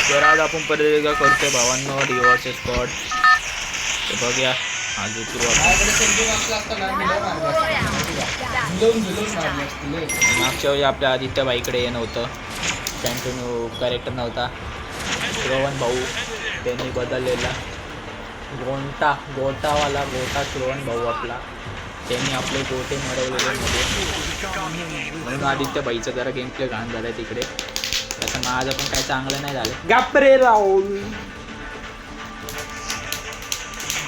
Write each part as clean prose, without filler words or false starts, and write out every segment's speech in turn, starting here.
तर आज आपण परत एकदा करतोय भावांनो रिवर्स स्पॉट. तर बघूया आज मागच्या वेळी आपल्या आदित्य बाईकडे हे नव्हतं, कंटिन्यू कॅरेक्टर नव्हता. श्रवण भाऊ त्यांनी बदललेला गोटावाला श्रवण भाऊ आपला, त्यांनी आपले गोटे मिळवलेले मध्ये, म्हणून आदित्य बाईचं जरा गेम प्ले घाण झालाय तिकडे. आता माझं पण काय चांगलं नाही झालं. गापरे राहुल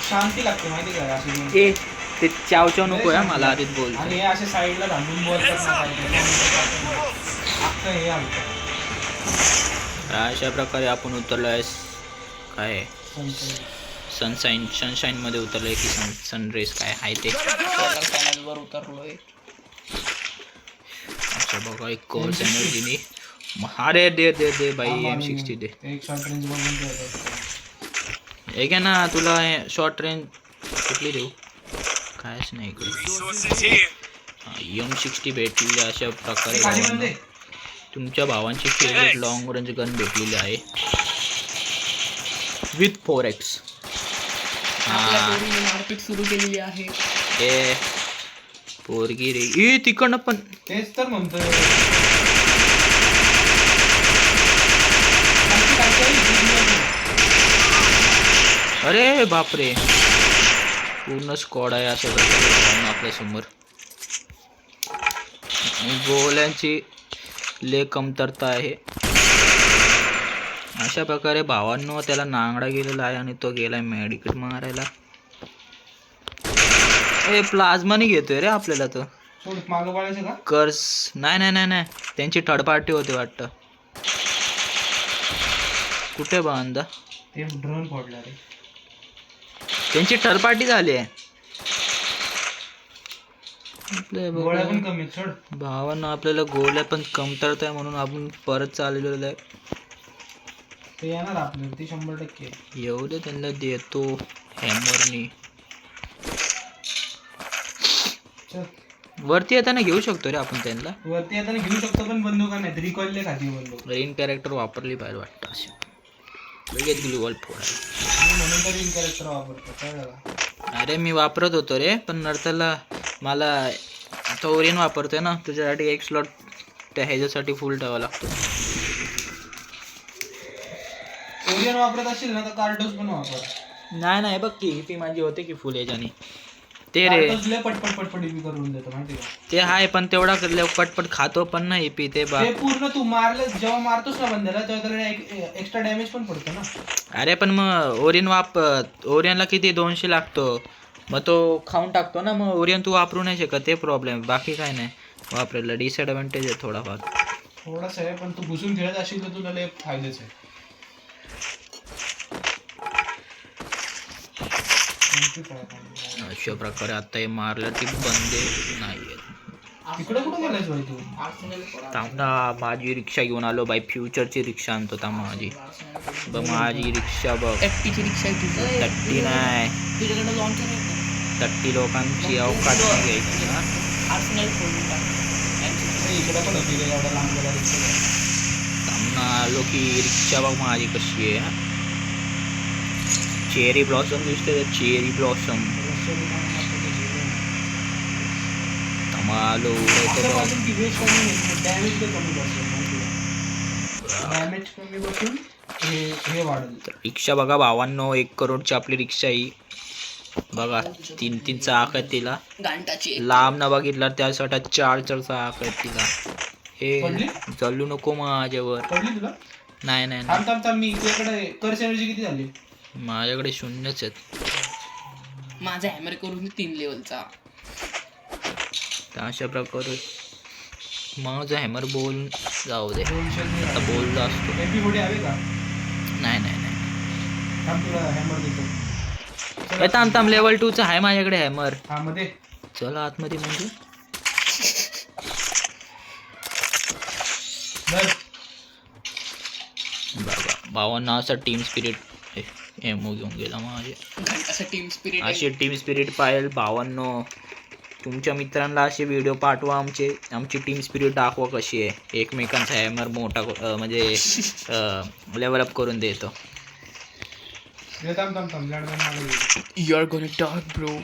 शांती लागते माहिती का अशी. ए ते चाव चाव नको आहे मला आधीच बोल. आणि हे असे साईडला थांबून बोलतात. अशा प्रकारे आपण उतरलो आहे. काय सनशाईन मध्ये उतरलोय की सनरेस काय आहे ते वर उतरलोय. अच्छा बघा एक कोर्स एनर्जीनी. अरे दे बाई M60 दे. एक शॉर्ट रेंज बघून एक आहे ना तुला शॉर्ट रेंज कुठली देऊ कायच नाही इकडे. M60 भेटलेली अशा प्रकारे तुमच्या भावांची फेवरेट लॉंग रेंज गन भेटलेली आहे विथ 4x. मार्केट सुरू केलेली आहे. ए पोरगी रे ए तिकडनं पण तेच तर म्हणतोय. अरे बापरे पूर्ण स्क्वॉड आहे असं प्रकारे आपल्या समोर. गोल्यांची ले कमतरता आहे. अशा प्रकारे भावांनो त्याला नांगडा गेलेला आहे आणि तो गेलाय मेडिकेट मारायला. ए प्लाझ्मानी घेतोय रे आपल्याला तो. मागं पळायचं का कर्स नाही त्यांची थर्ड पार्टी होते वाटतं. कुठे बांधा ते ड्रोन फोडला रे. त्यांची थर्ड पार्टी झाली आहे. गोळ्या पण कमी सोड. भावांना आपल्याला गोळ्या पण कमतरता आहे म्हणून आपण परत चाललेलो आहे. ते येणार आपल्याला ते 100%. येऊ दे त्यांना देतो हॅमरनी. वरती येताना घेऊ शकतो रे आपण त्यांना. वरती येताना घेऊ शकतो पण बंदूका नाही. रिकॉइलले खाती बंदूक. रेन कॅरेक्टर वापरली पाहिजे वाटतं असे. लगेच ग्लुवॉल फोडायला. म्हणून तर रिन कॅरेक्टर वापरतो कळलं. अरे मी वापरत होतो रे पण नंतरला मला आता ओरियन वापरतोय ना तुझ्यासाठी एक स्लॉट त्या ह्याच्यासाठी फुल ठेवावा लागतो. ओरियन वापरत असेल ना तर कार्टोस पण वापर. नाही बघ की ती माझी होते की फुल ह्याच्याने ते रे पटपट करून देतो माहिती का. ते आहे पण तेवढा पटपट खातो पण नाही पी ते बा. पूर्ण तू मारलं जेव्हा मारतोस ना बंद्याला तेव्हा त्याला एक्स्ट्रा डॅमेज पण पडतो ना. अरे पण मग ओरियनला किती 200 लागतो मग तो खाऊन टाकतो ना. मग ओरियन तू वापरू नाही शकत ते प्रॉब्लेम. बाकी काय नाही वापरायला डिसएडव्हान्टेज आहे थोडासा आहे पण तू घुसून खेळत असेल तर तुला एक फायदेच आहे. अशा प्रकारे आता हे मारलं की बंदे नाही तिकडे कुठे गेलायच भाई तू. थांबा माझी रिक्षा घेऊन आलो बाई. फ्युचरची रिक्षा आणतो था माझी. बघ माझी रिक्षा बघ. ची रिक्षा आहे. 30 नाही तुझ्याकडे लॉन्च आहे. 30 लोकांची अवकाश नाही घ्यायची ना. इकडे पण होती रे एवढा लांब गेला रिक्षा. थांबा आलो की रिक्षा बघ माझी कशी आहे. चेरी ब्लॉसम दिसते चेरी ब्लॉसम. आलो रिक्षा बघा भावांनो. 1 करोडची आपली रिक्षा ही बघा. 3 चाक आहेत तिला. लांब न बघितलं त्यासाठी 4 चाक आहेत तिला. हे चालू नको माझ्यावर. नाही मी तुझ्याकडे कर्स एनर्जी किती झाली. माझ्याकडे 0च आहेत. माझा हॅमर करून 3 लेवलचा. अशा प्रकारे माझा हॅमर बोल जाऊ दे आता बोलला असतो. नाही थांब लेवल 2चा आहे माझ्याकडे हॅमर. चला आतमध्ये म्हणजे बघा भावांना असा टीम स्पिरिट एमओ घेऊन गेला माझे. टीम स्पिरिट अशी टीम स्पिरिट पाहिजे भावांनो. तुमच्या मित्रांना असे व्हिडिओ पाठवा, आमची टीम स्पिरिट दाखवा कशी आहे. एकमेकांचा हॅमर मोठा म्हणजे लेवलअप करून देतो. You are gonna dark bro.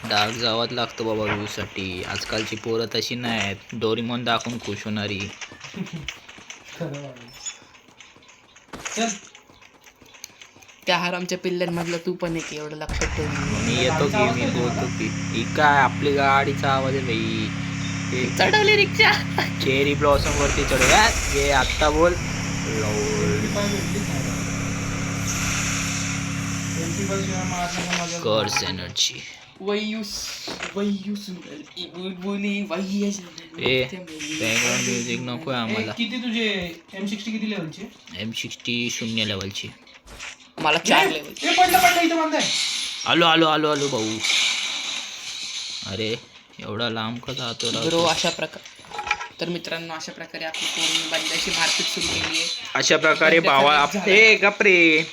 Dark जावाच लागतो बाबा व्ह्यूसाठी. आजकालची पोरं तशी नाही आहेत, डोरीमॉन दाखवून खुश होणारी. चल त्या आरामच्या पिल्ल्यांमधलं तू पण एक एवढं लक्षात ठेव. मी येतो की मी बोलतो की ही काय आपली गाडीचा आवाज आहे भाई. चढवली रिक्षा. चेरी ब्लॉसम वरती चढ ये आत्ता बोल. कर्स एनर्जी ए बॅकग्राऊंड म्युझिक नको आहे आम्हाला. किती तुझे M60 किती लेवलचे? M60 0 लेवलची. मला 4 लेवल. ए पडलं इथं बांधाय. आलो भाऊ. अरे एवढा लांब का जातो ब्रो अशा प्रकार. तर मित्रांनो अशा प्रकारे आपली पूर्ण बंद्याची मारपीट सुरू केली आहे. अशा प्रकारे भावा ए गपरे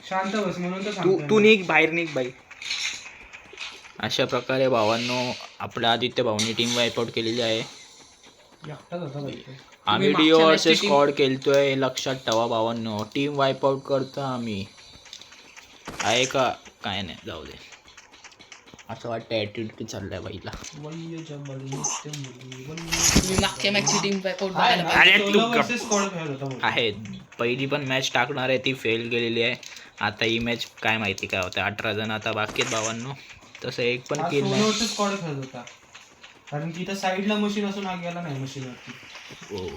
शांत बस म्हणून तर तू सांगतोय. तू निघ बाहेर निघ बाई. अशा प्रकारे भावांनो आपल्या आदित्य भाऊनी टीम वाईपआउट केलेली आहे. एकटाच होता बाई तो. आम्ही मागच्या डिओ match ची वर्सेस team- स्क्वॉड खेळतोय, लक्षात ठेवा भावांनो. टीम वाईपआउट करतो आम्ही. आहे का काय नाही जाऊ दे. असं वाटतं ॲटिट्यूड चाललाय बाईला. वय्य जबल नित्य मुली, वय्य. तुम्ही मागच्या मॅचची टीम वाईपआउट आहे बघायला ना? पाहिजे. अरे तू Solo गप. versus squad खेळत होता बोल. आहे पहिली पण मॅच टाकणार आहे ती फेल गेलेली आहे. आता ही मॅच काय माहिती काय होतं. 18 जण आता बाकी आहेत भावांनो. तसं एक पण हा केलं solo नाही. versus squad खेळत होता. कारण की इथं साईडला मशीन असून हा गेला नाही मशीनवरती. हो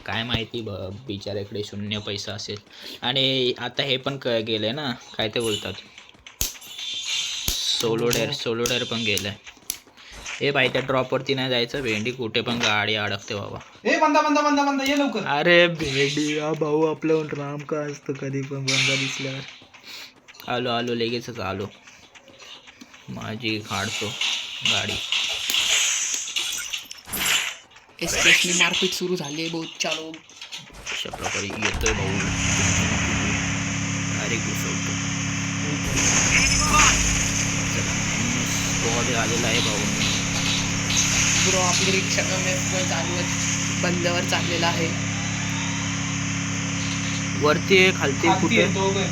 काय माहिती बिचाऱ्याकडे 0 पैसा असेल. आणि आता हे पण गेलंय ना काय ते बोलतात सोलोडेर पण गेलंय. हे बाई त्या ड्रॉपवरती नाही जायचं. भेंडी कुठे पण गाडी अडकते बाबा. ए बंदा ये लवकर. अरे भेंडी हा भाऊ आपलं राम का असतं कधी पण बंदा दिसल्यावर. आलो लगेचच आलो. माझी काढतो गाडी. एस्पेशली मारपीट सुरू झाली आहे बहुत चालू. अशा प्रकारे येतोय भाऊ. अरे घुसवतो स्पॉट आलेला आहे भाऊ. ब्रो आपली रिक्षा चालू आहे, बंदावर चाललेला आहे. वरती आहे खालती खालती कुठे आहे, दोघं आहे.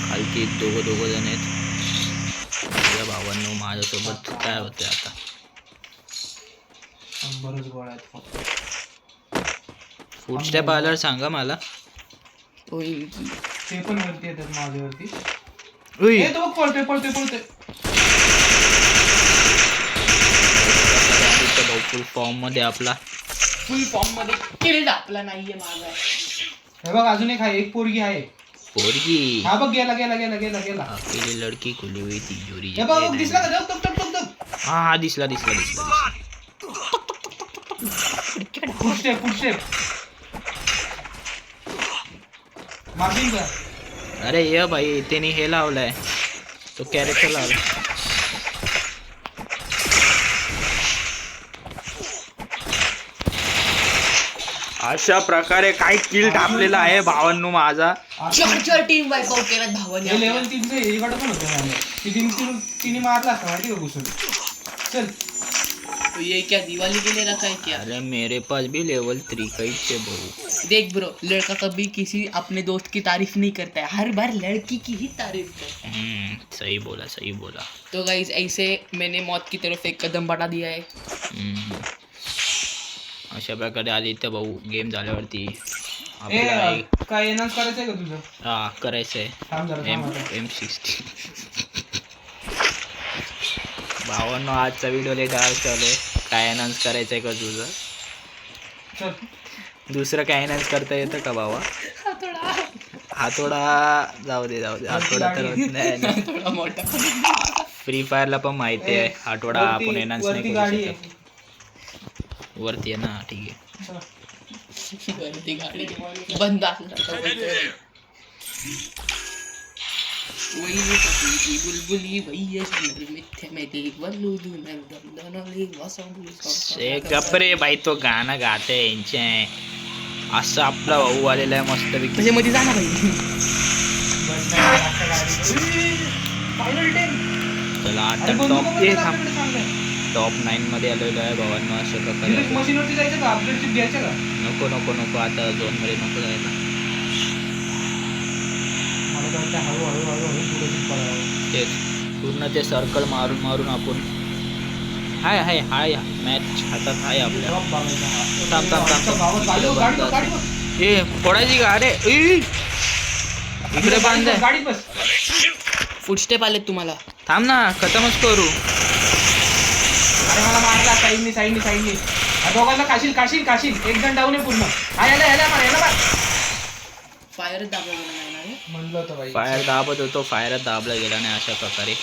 खालती दोघं जण आहेत. माझ्या भावांनो माझ्यासोबत काय होते आता. बरंच गोळा आहेत फक्त. फुटस्टेप आल्यावर सांगा मला. होईल की. ते पण वरती येतात माझ्यावरती. उई. ए तो पळतोय. आदित्य भाऊ फुल फॉर्म मध्ये आपला. फुल फॉर्म मध्ये किल्ड आपला नाहीये माझा. हे बघ अजून एक आहे, एक पोरगी आहे. पोरगी हा बघ गेला. अकेली लडकी खुली हुई तिजोरी. हे बघ दिसला का? टक. हा दिसला. फुटस्टेप. मार्किंग का? अरे ये भाई त्याने हे लावलाय तो कॅरेक्टर लावला. अशा प्रकारे काय किल टापलेला आहे भावांनो माझा. 4 टीम वाईपआउट केल्यात भावाने. हे लेवल 3 इकडं पण होतं. तिने मारला असता माहिती का घुसून. चल तो ये क्या दिवाली के लिए रखा है क्या? अरे मेरे पास भी लेवल 3 का ही है भाऊ. देख ब्रो, लड़का कभी किसी अपने दोस्त की तारीफ नहीं करता है, हर बार लड़की की ही तारीफ करता है. सही बोला. तो गाइस ऐसे मैंने मौत की तरफ एक कदम बढ़ा दिया है. अशा प्रकारे आदित्य भाऊ गेम झाल्यावरती ए आपल्याला काय एनाउन्स करायचंय का तुझं? करायचंय थांब जरा, थांब आता. M60. भावांनो आजचा व्हिडिओ लेट चालू आहे. काय अनाउन्स करायचंय का तुझं? चल दुसरं काय अनाउन्स करता येतं का भावा? हातोडा जाऊ दे हातोडा तर होत नाही. थोड़ा मोटा. फ्री फायरला पण माहिती आहे हातोडा आपण वरती एनाउन्स वरती नाही गाडी करू आहे. शकत. वरती आहे ना ठीक आहे. चल. वरती गाड़ी बंद असला वही बुलबुली वही मिथ्या में देख वल्लू दुनल दंदनली वसंत एक गप्रे बाई तो गाणं गाते यांचे असं आपला भाऊ आलेला आहे मस्त म्हणजे मध्ये जा ना भाई. फायनल 10. चला अरे आता बंदूक टॉप वगैरे आपल्याकडे चांगलं. टॉप 9 मध्ये आलेलो आहे भावांनो. अशा प्रकारे डिलक्स मशीनवरती जायचं का अपग्रेड घ्यायचं का? नको नको नको आता झोन मध्ये नको जायला. मला तर वाटतं हळूहळू हळूहळू पुढे पळावं. तेच पूर्ण ते सर्कल मारून मारून आपण हाय हाय हाय मॅच हातात आहे आपल्या. ड्रॉप बघायचा हा. थांब थांब थांब गावात गाडी बघ, गाडी बघ, गाडी बघ. ए फोडायची का अरे इकडे बांध गाडीत बस. फुटस्टेप आलेत तुम्हाला. थांब ना खतमच करू. अरे मला मारला साईडनी साईडनी साईडनी. हा दोघांना काशील काशील काशील. एक जण डाऊन आहे पूर्ण. हा याला मार याला मार. फायर दाबला गेला नाही ना रे. म्हणलं होतं बाई. फायर दाबत होतो फायर दाबला गेला नाही अशा प्रकारे.